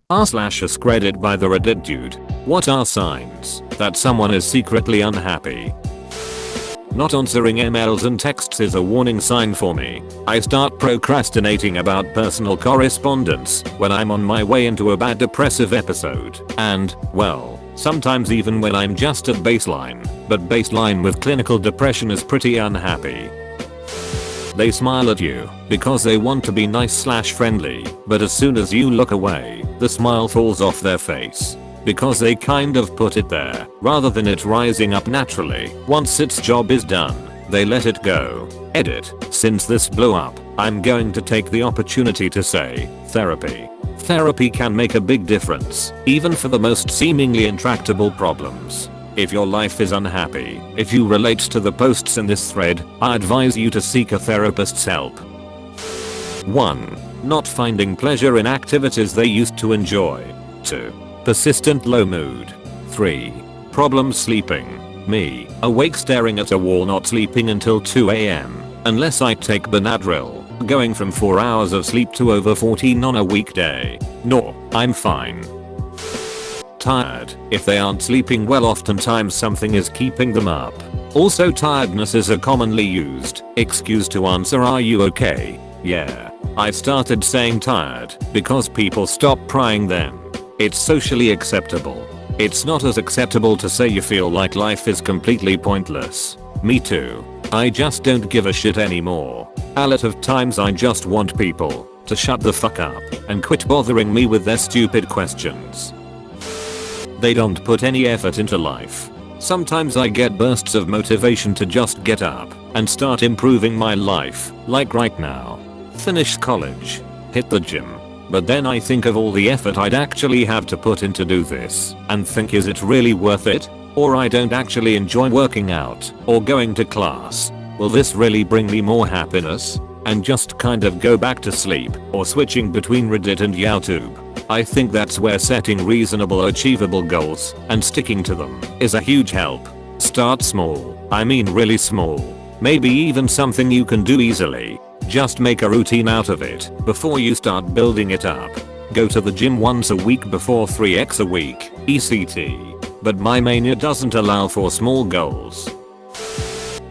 r/AskReddit by the Reddit dude. What are signs that someone is secretly unhappy? Not answering emails and texts is a warning sign for me. I start procrastinating about personal correspondence when I'm on my way into a bad depressive episode. And, well, sometimes even when I'm just at baseline. But baseline with clinical depression is pretty unhappy. They smile at you because they want to be nice/friendly, but as soon as you look away, the smile falls off their face. Because they kind of put it there, rather than it rising up naturally. Once its job is done, they let it go. Edit. Since this blew up, I'm going to take the opportunity to say, therapy. Therapy can make a big difference, even for the most seemingly intractable problems. If your life is unhappy, if you relate to the posts in this thread, I advise you to seek a therapist's help. 1. Not finding pleasure in activities they used to enjoy. 2. Persistent low mood. 3. Problems sleeping. Me, awake staring at a wall, not sleeping until 2 AM, unless I take Benadryl, going from 4 hours of sleep to over 14 on a weekday. No, I'm fine. Tired. If they aren't sleeping well, oftentimes something is keeping them up. Also, tiredness is a commonly used excuse to answer, "Are you okay?" Yeah. I started saying tired because people stop prying then. It's socially acceptable. It's not as acceptable to say you feel like life is completely pointless. Me too. I just don't give a shit anymore. A lot of times I just want people to shut the fuck up and quit bothering me with their stupid questions. They don't put any effort into life. Sometimes I get bursts of motivation to just get up and start improving my life, like right now. Finish college, hit the gym. But then I think of all the effort I'd actually have to put in to do this and think, is it really worth it? Or I don't actually enjoy working out or going to class. Will this really bring me more happiness? And just kind of go back to sleep or switching between Reddit and YouTube. I think that's where setting reasonable, achievable goals and sticking to them is a huge help. Start small. I mean really small. Maybe even something you can do easily. Just make a routine out of it before you start building it up. Go to the gym once a week before 3x a week, ECT. But my mania doesn't allow for small goals.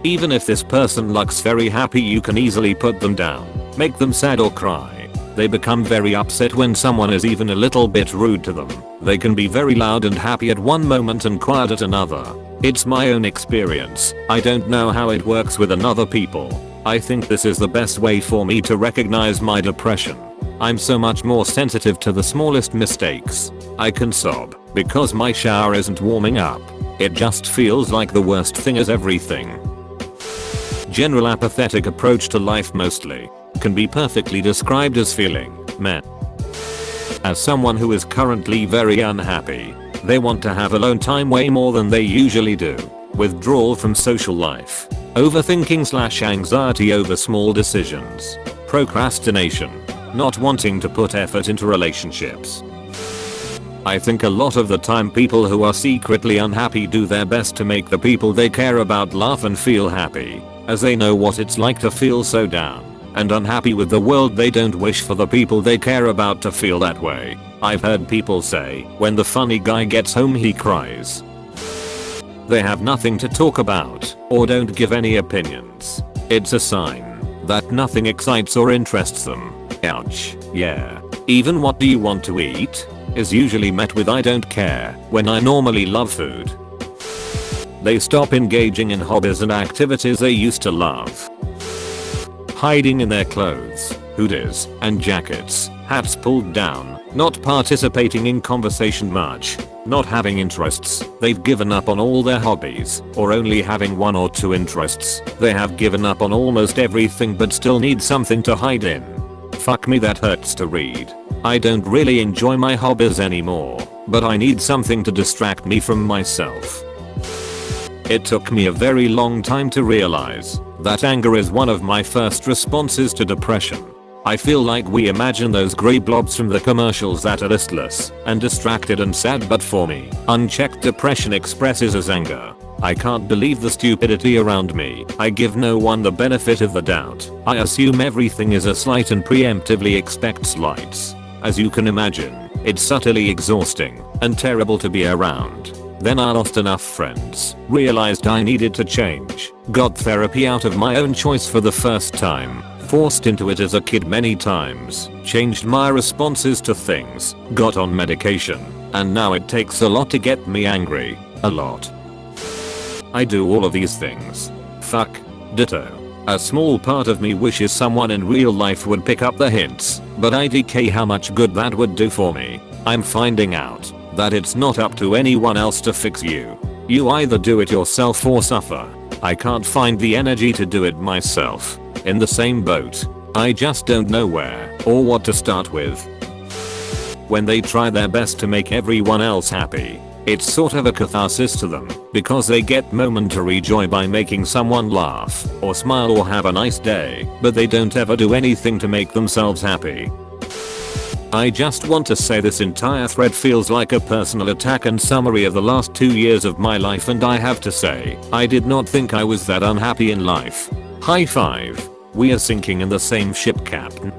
Even if this person looks very happy, you can easily put them down, make them sad or cry. They become very upset when someone is even a little bit rude to them. They can be very loud and happy at one moment and quiet at another. It's my own experience. I don't know how it works with other people. I think this is the best way for me to recognize my depression. I'm so much more sensitive to the smallest mistakes. I can sob because my shower isn't warming up. It just feels like the worst thing is everything. General apathetic approach to life mostly can be perfectly described as feeling meh. As someone who is currently very unhappy, they want to have alone time way more than they usually do. Withdrawal from social life. Overthinking/anxiety over small decisions. Procrastination. Not wanting to put effort into relationships. I think a lot of the time people who are secretly unhappy do their best to make the people they care about laugh and feel happy, as they know what it's like to feel so down and unhappy with the world. They don't wish for the people they care about to feel that way. I've heard people say, when the funny guy gets home he cries. They have nothing to talk about or don't give any opinions. It's a sign that nothing excites or interests them. Ouch. Yeah. Even what do you want to eat is usually met with I don't care when I normally love food. They stop engaging in hobbies and activities they used to love. Hiding in their clothes, hoodies, and jackets, hats pulled down, not participating in conversation much, not having interests. They've given up on all their hobbies, or only having 1 or 2 interests. They have given up on almost everything but still need something to hide in. Fuck me, that hurts to read. I don't really enjoy my hobbies anymore, but I need something to distract me from myself. It took me a very long time to realize that anger is one of my first responses to depression. I feel like we imagine those grey blobs from the commercials that are listless and distracted and sad, but for me, unchecked depression expresses as anger. I can't believe the stupidity around me. I give no one the benefit of the doubt. I assume everything is a slight and preemptively expect slights. As you can imagine, It's subtly exhausting and terrible to be around. Then I lost enough friends, realized I needed to change, got therapy out of my own choice for the first time, forced into it as a kid many times, changed my responses to things, got on medication, and now it takes a lot to get me angry. A lot. I do all of these things. Fuck. Ditto. A small part of me wishes someone in real life would pick up the hints, but I DK how much good that would do for me. I'm finding out that it's not up to anyone else to fix you. You either do it yourself or suffer. I can't find the energy to do it myself. In the same boat. I just don't know where or what to start with. When they try their best to make everyone else happy, it's sort of a catharsis to them because they get momentary joy by making someone laugh or smile or have a nice day, but they don't ever do anything to make themselves happy. I just want to say this entire thread feels like a personal attack and summary of the last 2 years of my life, and I have to say, I did not think I was that unhappy in life. High five. We are sinking in the same ship, Captain.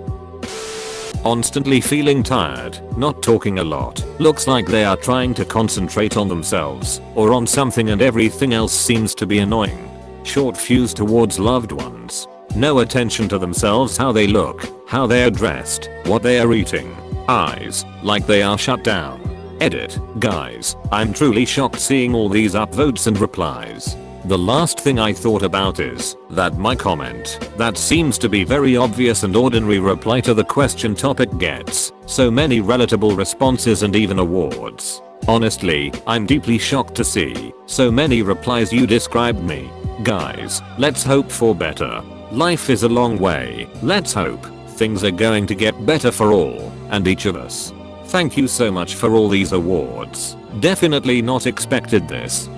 Constantly feeling tired, not talking a lot, looks like they are trying to concentrate on themselves or on something and everything else seems to be annoying. Short fuse towards loved ones. No attention to themselves, how they look, how they are dressed, what they are eating. Eyes, like they are shut down. Edit. Guys, I'm truly shocked seeing all these upvotes and replies. The last thing I thought about is that my comment, that seems to be very obvious and ordinary reply to the question topic, gets so many relatable responses and even awards. Honestly, I'm deeply shocked to see so many replies. You described me. Guys, let's hope for better. Life is a long way. Let's hope things are going to get better for all and each of us. Thank you so much for all these awards. Definitely not expected this.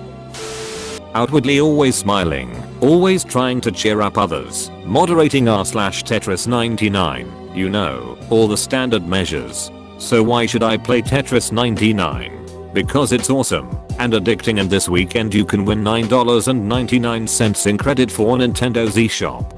Outwardly always smiling, always trying to cheer up others, moderating r/Tetris 99, you know, all the standard measures. So why should I play Tetris 99? Because it's awesome and addicting, and this weekend you can win $9.99 in credit for Nintendo's eShop.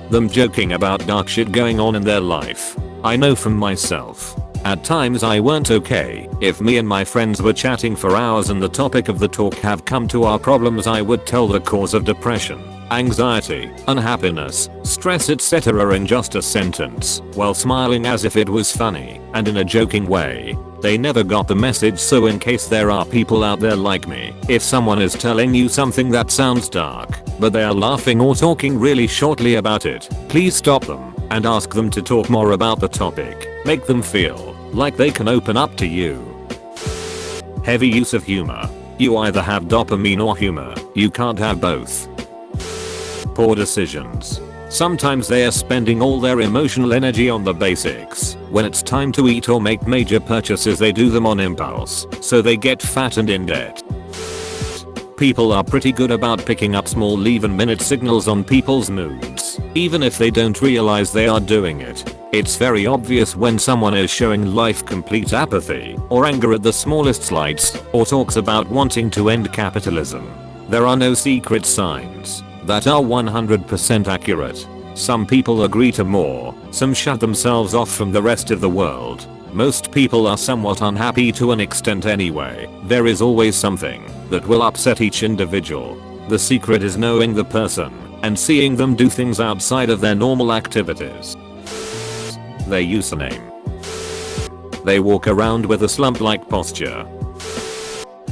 Them joking about dark shit going on in their life. I know from myself. At times I weren't okay. If me and my friends were chatting for hours and the topic of the talk have come to our problems, I would tell the cause of depression, anxiety, unhappiness, stress, etc. in just a sentence, while smiling as if it was funny and in a joking way. They never got the message, so in case there are people out there like me, if someone is telling you something that sounds dark, but they are laughing or talking really shortly about it, please stop them and ask them to talk more about the topic. Make them feel like they can open up to you. Heavy use of humor. You either have dopamine or humor. You can't have both. Poor decisions. Sometimes they are spending all their emotional energy on the basics. When it's time to eat or make major purchases, they do them on impulse, so they get fat and in debt. People are pretty good about picking up small even minute signals on people's moods, even if they don't realize they are doing it. It's very obvious when someone is showing life complete apathy or anger at the smallest slights, or talks about wanting to end capitalism. There are no secret signs that are 100% accurate. Some people agree to more, some shut themselves off from the rest of the world. Most people are somewhat unhappy to an extent anyway. There is always something that will upset each individual. The secret is knowing the person and seeing them do things outside of their normal activities. Their username. They walk around with a slump-like posture.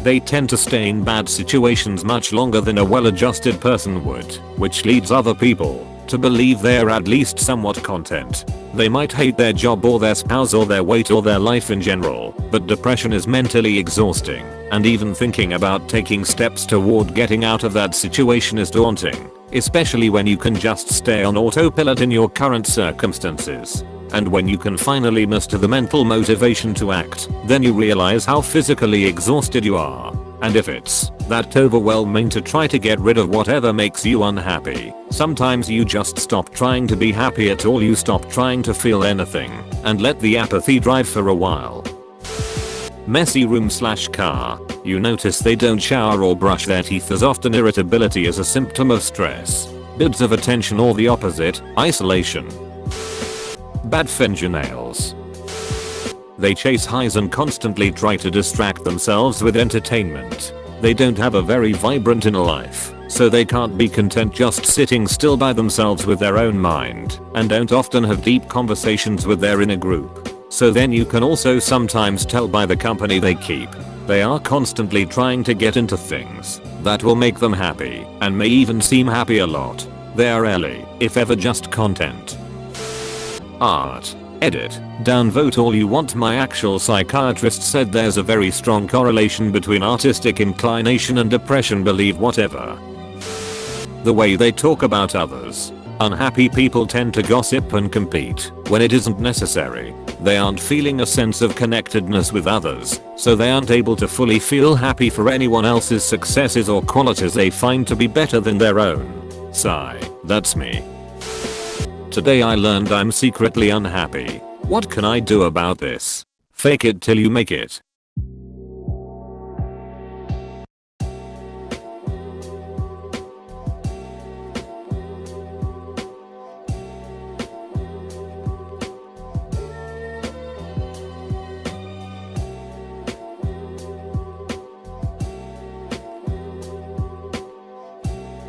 They tend to stay in bad situations much longer than a well-adjusted person would, which leads other people to believe they are at least somewhat content. They might hate their job or their spouse or their weight or their life in general, but depression is mentally exhausting, and even thinking about taking steps toward getting out of that situation is daunting, especially when you can just stay on autopilot in your current circumstances. And when you can finally muster the mental motivation to act, then you realize how physically exhausted you are. And if it's that overwhelming to try to get rid of whatever makes you unhappy, sometimes you just stop trying to be happy at all. You stop trying to feel anything and let the apathy drive for a while. Messy room/car. You notice they don't shower or brush their teeth as often. Irritability is a symptom of stress. Bits of attention or the opposite, isolation. Bad fingernails. They chase highs and constantly try to distract themselves with entertainment. They don't have a very vibrant inner life, so they can't be content just sitting still by themselves with their own mind, and don't often have deep conversations with their inner group. So then you can also sometimes tell by the company they keep. They are constantly trying to get into things that will make them happy, and may even seem happy a lot. They are if ever just content. Art. Edit. Downvote all you want. My actual psychiatrist said there's a very strong correlation between artistic inclination and depression. Believe whatever. The way they talk about others. Unhappy people tend to gossip and compete when it isn't necessary. They aren't feeling a sense of connectedness with others, so they aren't able to fully feel happy for anyone else's successes or qualities they find to be better than their own. Sigh. That's me. Today I learned I'm secretly unhappy. What can I do about this? Fake it till you make it.